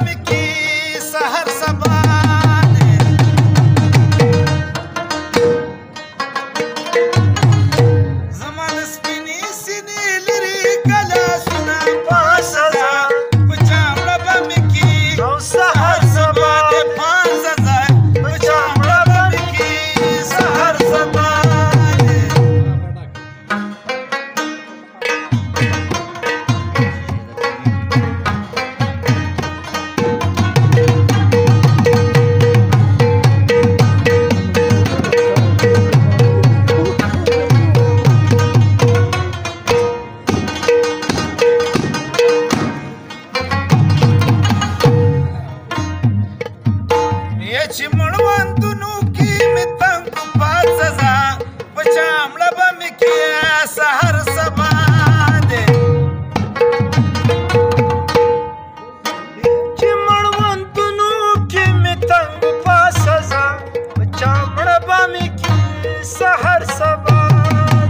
مې کې سحر سبا چې مړوندونو کې مې تنګ پاڅه ځه په چامړه به مې کې سحر سبا دی چې مړوندونو کې مې تنګ پاڅه ځه په چامړه به مې کې سحر سبا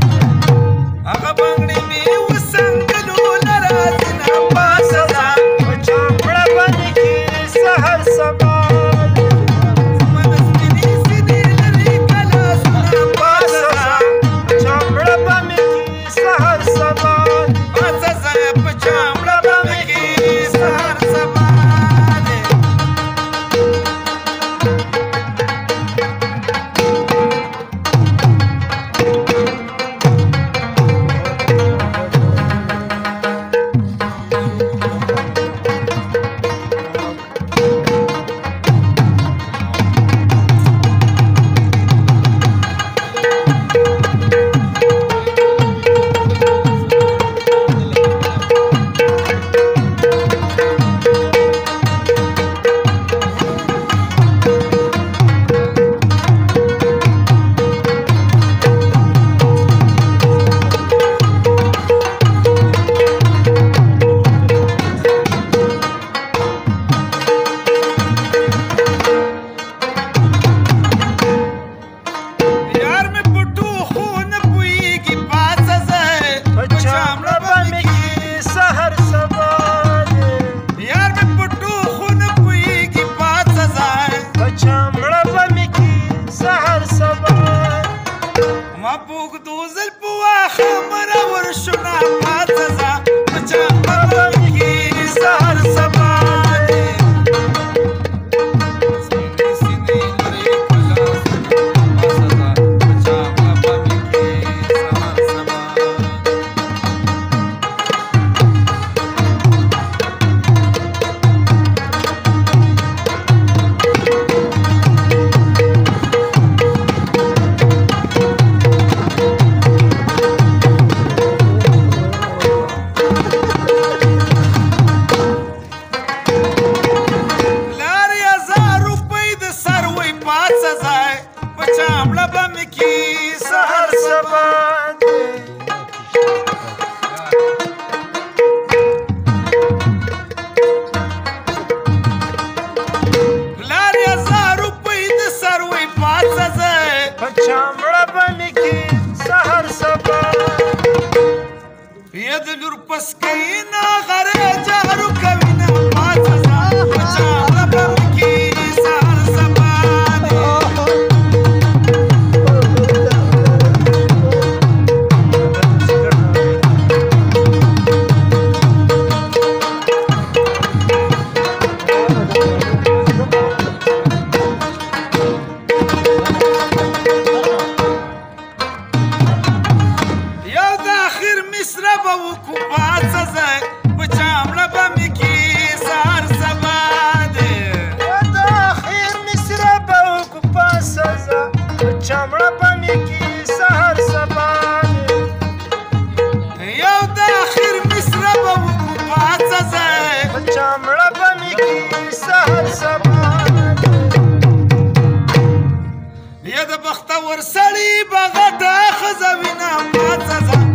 دی هغه بنګړې مې وسنګلو لراځي نه پاڅه ځه په چامړه به مې کې سحر سبا بختور سړی بغټه خزوینه پاتزه